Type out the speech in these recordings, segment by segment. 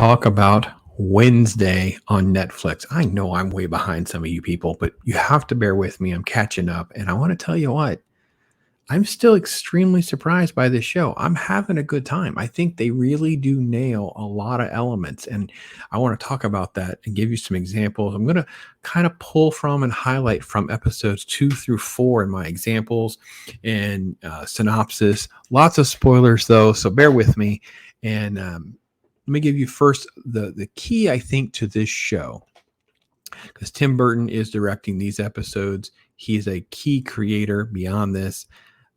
talk about Wednesday on Netflix. I know I'm way behind some of you people, but you have to bear with me. I'm catching up. And I want to tell you what, I'm still extremely surprised by this show. I'm having a good time. I think they really do nail a lot of elements. And I want to talk about that and give you some examples. I'm going to kind of pull from and highlight from episodes 2 through 4 in my examples and synopsis. Lots of spoilers, though. So bear with me. And let me give you first the key, I think, to this show, because Tim Burton is directing these episodes. He is a key creator beyond this,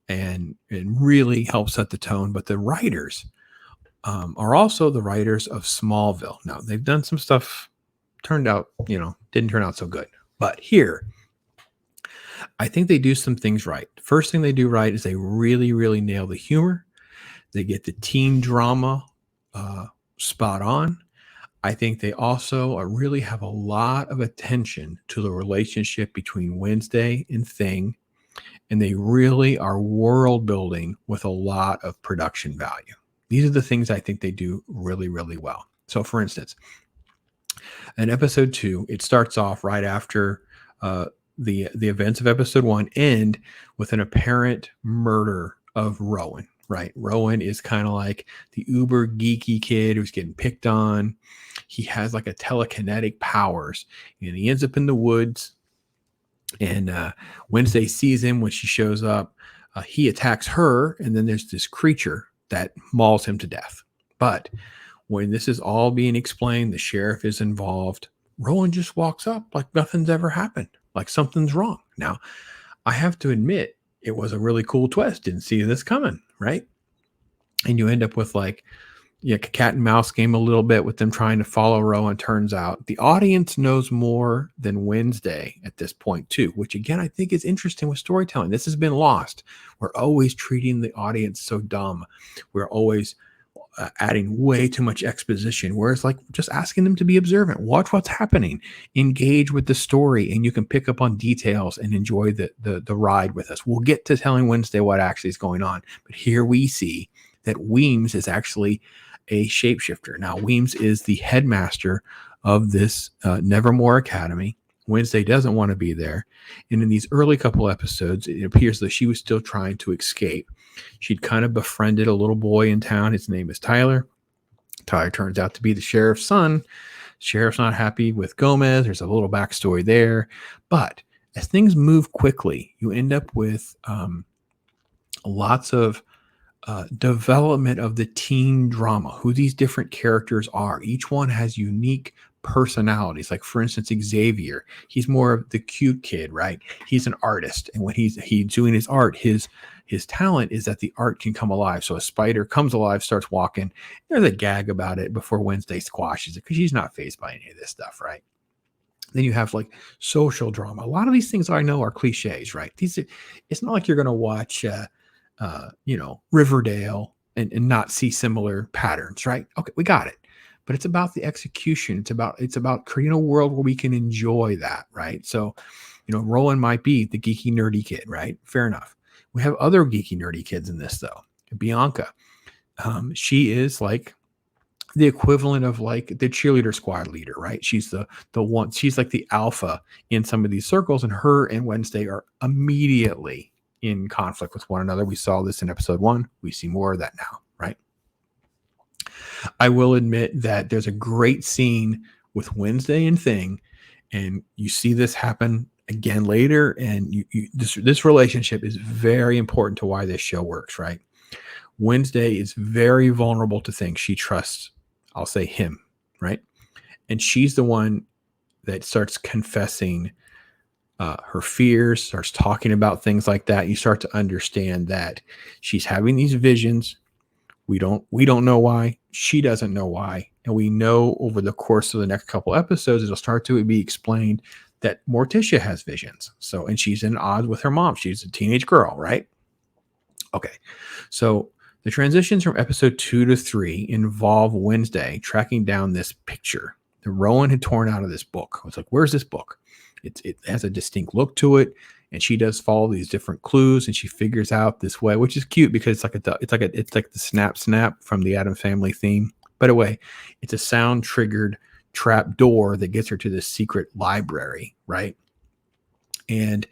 and it really helps set the tone. But the writers are also the writers of Smallville. Now, they've done some stuff, turned out, didn't turn out so good. But here, I think they do some things right. First thing they do right is they really, really nail the humor. They get the teen drama spot on. I think they also really have a lot of attention to the relationship between Wednesday and Thing, and they really are world building with a lot of production value. These are the things I think they do really, really well. So, for instance, in episode 2, it starts off right after the events of episode 1 end with an apparent murder of Rowan. Right. Rowan is kind of like the uber geeky kid who's getting picked on. He has like a telekinetic powers, and he ends up in the woods. And Wednesday sees him when she shows up. He attacks her, and then there's this creature that mauls him to death. But when this is all being explained, the sheriff is involved. Rowan just walks up like nothing's ever happened, like something's wrong. Now, I have to admit, it was a really cool twist. Didn't see this coming, right? And you end up with like a cat and mouse game a little bit with them trying to follow Rowan. Turns out the audience knows more than Wednesday at this point too, which again, I think is interesting with storytelling. This has been lost. We're always treating the audience so dumb. We're always adding way too much exposition, whereas like just asking them to be observant, watch what's happening, engage with the story, and you can pick up on details and enjoy the ride with us. We'll get to telling Wednesday what actually is going on, but here we see that Weems is actually a shapeshifter. Now, Weems is the headmaster of this Nevermore Academy. Wednesday doesn't want to be there, and in these early couple episodes, it appears that she was still trying to escape. She'd kind of befriended a little boy in town. His name is Tyler. Tyler turns out to be the sheriff's son. Sheriff's not happy with Gomez. There's a little backstory there. But as things move quickly, you end up with lots of development of the teen drama, who these different characters are. Each one has unique personalities. Like, for instance, Xavier, he's more of the cute kid, right? He's an artist, and when he's doing his art, his talent is that the art can come alive. So a spider comes alive, starts walking. There's a gag about it before Wednesday squashes it because she's not fazed by any of this stuff, right? Then you have like social drama. A lot of these things I know are cliches, right? It's not like you're going to watch Riverdale and not see similar patterns, right? Okay, we got it. But it's about the execution. It's about creating a world where we can enjoy that, right? So, Rowan might be the geeky, nerdy kid, right? Fair enough. We have other geeky, nerdy kids in this, though. Bianca, she is like the equivalent of like the cheerleader squad leader, right? She's the one. She's like the alpha in some of these circles, and her and Wednesday are immediately in conflict with one another. We saw this in episode 1. We see more of that now, right? I will admit that there's a great scene with Wednesday and Thing, and you see this happen again later, and this relationship is very important to why this show works, right? Wednesday is very vulnerable to Thing. She trusts, I'll say, him, right? And she's the one that starts confessing her fears, starts talking about things like that. You start to understand that she's having these visions. We don't know why. She doesn't know why. And we know over the course of the next couple episodes, it'll start to be explained that Morticia has visions. So, and she's in odds with her mom. She's a teenage girl, right? Okay. So the transitions from episode 2 to 3 involve Wednesday tracking down this picture that Rowan had torn out of this book. I was like, where's this book? It has a distinct look to it. And she does follow these different clues, and she figures out this way, which is cute because it's like the snap from the Addams Family theme. By the way, it's a sound triggered trap door that gets her to this secret library, right? And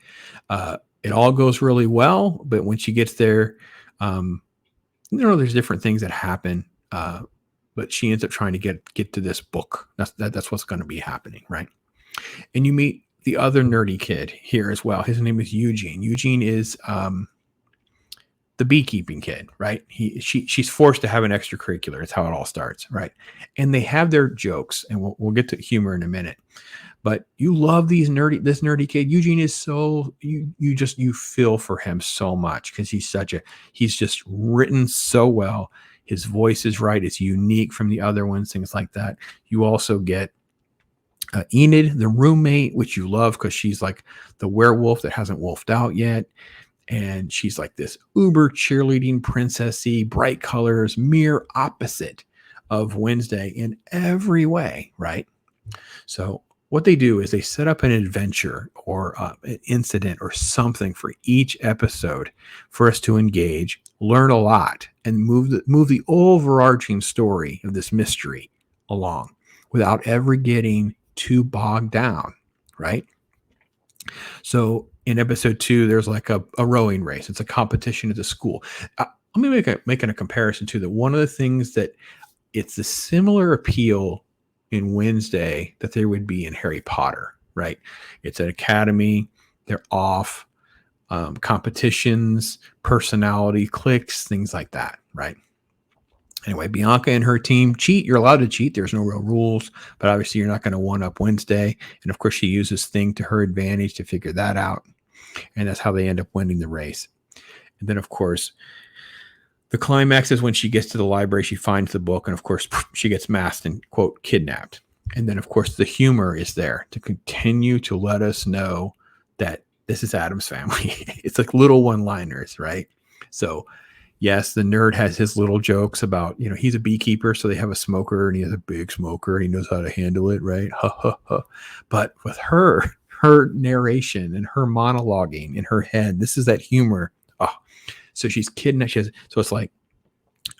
it all goes really well. But when she gets there, there's different things that happen. But she ends up trying to get to this book. That's what's going to be happening, right? And you meet the other nerdy kid here as well. His name is Eugene. Eugene is the beekeeping kid, right? She's forced to have an extracurricular. It's how it all starts, right? And they have their jokes, and we'll get to humor in a minute. But you love this nerdy kid. Eugene is so you feel for him so much because he's just written so well. His voice is right. It's unique from the other ones, things like that. You also get Enid, the roommate, which you love because she's like the werewolf that hasn't wolfed out yet. And she's like this uber cheerleading princessy, bright colors, mere opposite of Wednesday in every way, right? So what they do is they set up an adventure or an incident or something for each episode for us to engage, learn a lot, and move the overarching story of this mystery along without ever getting too bogged down, right? So in episode 2, there's like a rowing race. It's a competition at the school. Let me making a comparison to that. One of the things that it's a similar appeal in Wednesday that there would be in Harry Potter, right? It's an academy. They're off, competitions, personality cliques, things like that, right? Anyway, Bianca and her team cheat. You're allowed to cheat. There's no real rules, but obviously you're not going to one-up Wednesday. And of course, she uses Thing to her advantage to figure that out. And that's how they end up winning the race. And then, of course, the climax is when she gets to the library, she finds the book, and of course, she gets masked and, quote, kidnapped. And then, of course, the humor is there to continue to let us know that this is Addams Family. It's like little one-liners, right? So, yes, the nerd has his little jokes about, he's a beekeeper, so they have a smoker, and he has a big smoker, and he knows how to handle it, right? Ha, ha, ha. But with her narration and her monologuing in her head, this is that humor. Oh, so she's kidnapped. So it's like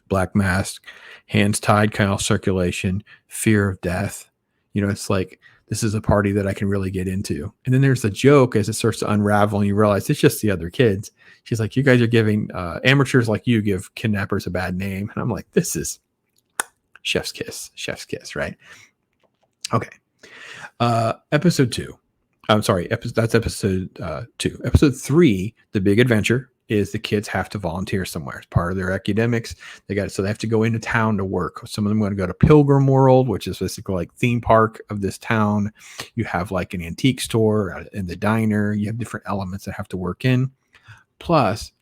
black mask, hands tied, canal circulation, fear of death. It's like, this is a party that I can really get into. And then there's the joke as it starts to unravel and you realize it's just the other kids. She's like, you guys are giving amateurs like you give kidnappers a bad name. And I'm like, this is chef's kiss, right? Okay. Episode 2. I'm sorry. That's episode 2. Episode 3, The Big Adventure, is the kids have to volunteer somewhere. It's part of their academics. So they have to go into town to work. Some of them want to go to Pilgrim World, which is basically like theme park of this town. You have like an antique store and the diner. You have different elements that have to work in. Plus,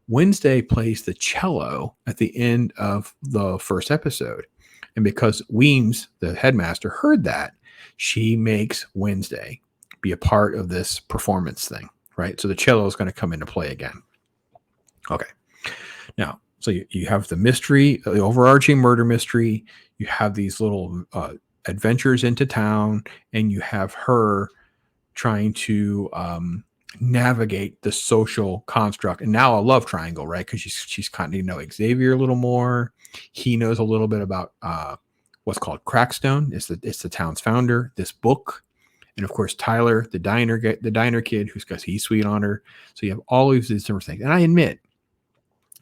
Wednesday plays the cello at the end of the first episode. And because Weems, the headmaster, heard that, she makes Wednesday be a part of this performance thing, right? So the cello is going to come into play again. Okay. Now, so you have the mystery, the overarching murder mystery. You have these little adventures into town, and you have her trying to navigate the social construct. And now a love triangle, right? Because she's kind of know Xavier a little more. He knows a little bit about what's called Crackstone. It's the town's founder. This book. And of course, Tyler, the diner kid, he's sweet on her. So you have all of these different things. And I admit,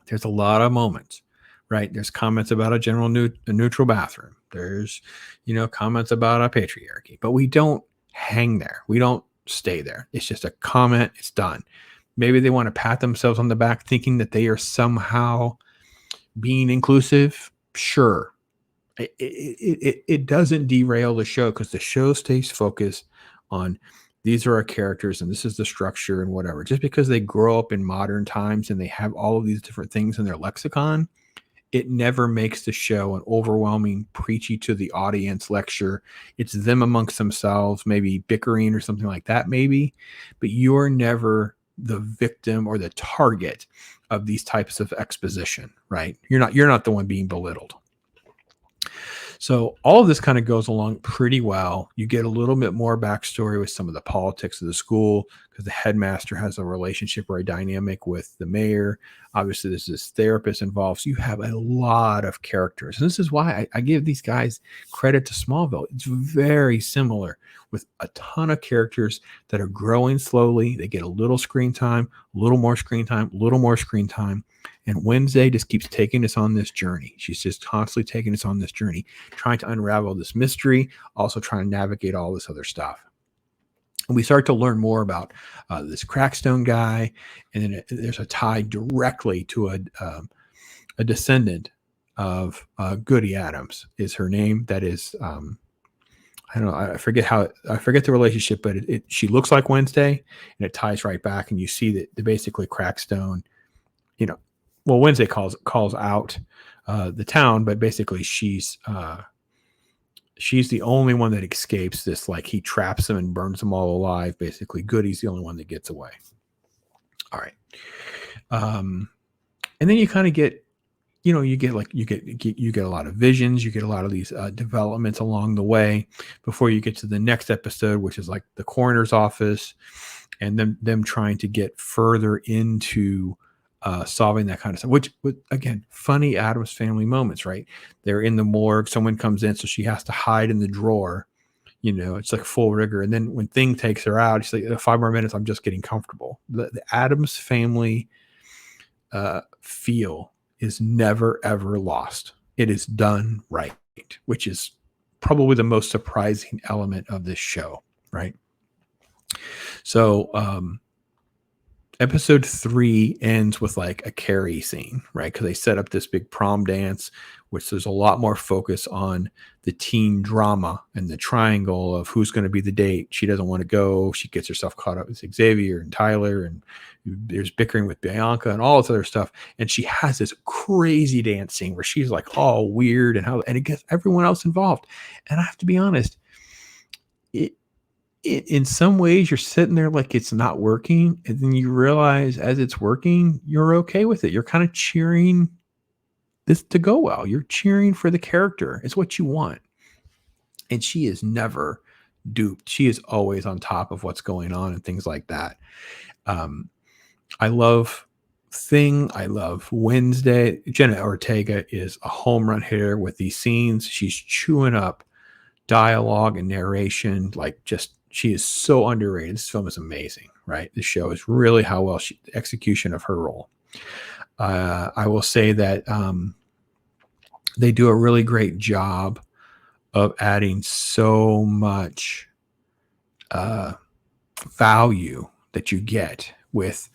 there's a lot of moments, right? There's comments about a neutral bathroom. There's, comments about a patriarchy. But we don't hang there. We don't stay there. It's just a comment. It's done. Maybe they want to pat themselves on the back thinking that they are somehow being inclusive. Sure. It doesn't derail the show because the show stays focused on these are our characters and this is the structure and whatever. Just because they grow up in modern times and they have all of these different things in their lexicon, it never makes the show an overwhelming, preachy to the audience lecture. It's them amongst themselves, maybe bickering or something like that, maybe. But you're never the victim or the target of these types of exposition, right? You're not the one being belittled. So all of this kind of goes along pretty well. You get a little bit more backstory with some of the politics of the school because the headmaster has a relationship or a dynamic with the mayor. Obviously, there's this therapist involved. So you have a lot of characters. And this is why I give these guys credit to Smallville. It's very similar with a ton of characters that are growing slowly. They get a little screen time, a little more screen time, a little more screen time. And Wednesday just keeps taking us on this journey. She's just constantly taking us on this journey, trying to unravel this mystery, also trying to navigate all this other stuff. And we start to learn more about this Crackstone guy. And then there's a tie directly to a descendant of Goody Addams is her name. That is, I don't know. I forget the relationship, but she looks like Wednesday and it ties right back. And you see that basically Crackstone, well, Wednesday calls out the town, but basically she's the only one that escapes this. Like he traps them and burns them all alive. Basically, Goody's the only one that gets away. All right, and then you kind of get, you get a lot of visions. You get a lot of these developments along the way before you get to the next episode, which is like the coroner's office, and them trying to get further into solving that kind of stuff, which again, funny Addams Family moments, right? They're in the morgue, someone comes in, so she has to hide in the drawer, it's like full rigor. And then when Thing takes her out, she's like, 5 more minutes, I'm just getting comfortable. The Addams Family feel is never, ever lost. It is done right, which is probably the most surprising element of this show, right? So, episode 3 ends with like a Carrie scene, right? Because they set up this big prom dance, which there's a lot more focus on the teen drama and the triangle of who's going to be the date. She doesn't want to go. She gets herself caught up with Xavier and Tyler, and there's bickering with Bianca and all this other stuff. And she has this crazy dance scene where she's like all weird and it gets everyone else involved. And I have to be honest, in some ways you're sitting there like it's not working, and then you realize as it's working, you're okay with it. You're kind of cheering this to go well. You're cheering for the character. It's what you want. And she is never duped. She is always on top of what's going on and things like that. I love Thing. I love Wednesday. Jenna Ortega is a home run hitter with these scenes. She's chewing up dialogue and narration. She is so underrated. This film is amazing, right? The show is really how well the execution of her role. I will say that they do a really great job of adding so much value that you get with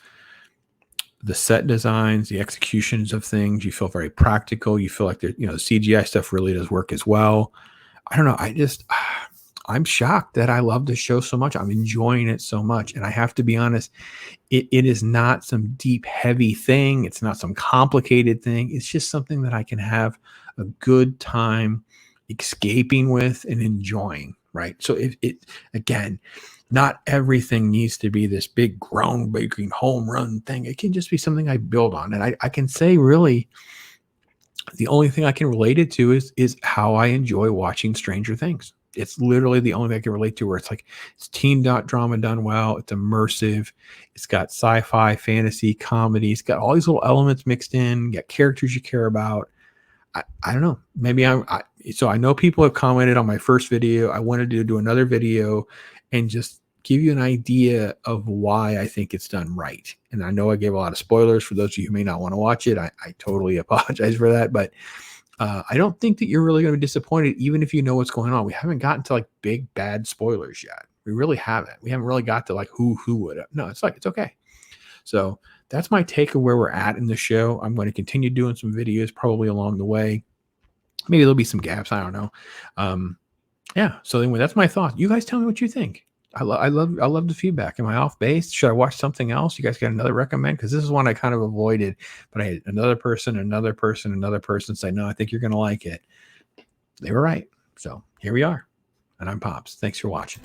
the set designs, the executions of things. You feel very practical. You feel like the CGI stuff really does work as well. I don't know. I'm shocked that I love this show so much. I'm enjoying it so much. And I have to be honest, it is not some deep, heavy thing. It's not some complicated thing. It's just something that I can have a good time escaping with and enjoying, right? So again, not everything needs to be this big groundbreaking home run thing. It can just be something I build on. And I can say really the only thing I can relate it to is how I enjoy watching Stranger Things. It's literally the only thing I can relate to, where it's like it's teen drama done well. It's immersive. It's got sci-fi, fantasy, comedy. It's got all these little elements mixed in. You got characters you care about. I don't know. Maybe so I know people have commented on my first video. I wanted to do another video and just give you an idea of why I think it's done right. And I know I gave a lot of spoilers for those of you who may not want to watch it. I totally apologize for that, but I don't think that you're really going to be disappointed, even if you know what's going on. We haven't gotten to like big bad spoilers yet. We really haven't. We haven't really got to like who would have. No, it's okay. So that's my take of where we're at in the show. I'm going to continue doing some videos probably along the way. Maybe there'll be some gaps. I don't know. Yeah. So anyway, that's my thought. You guys tell me what you think. I love the feedback. Am I off base? Should I watch something else? You guys got another recommend? Because this is one I kind of avoided, but I had another person say, no, I think you're going to like it. They were right. So here we are. And I'm Pops. Thanks for watching.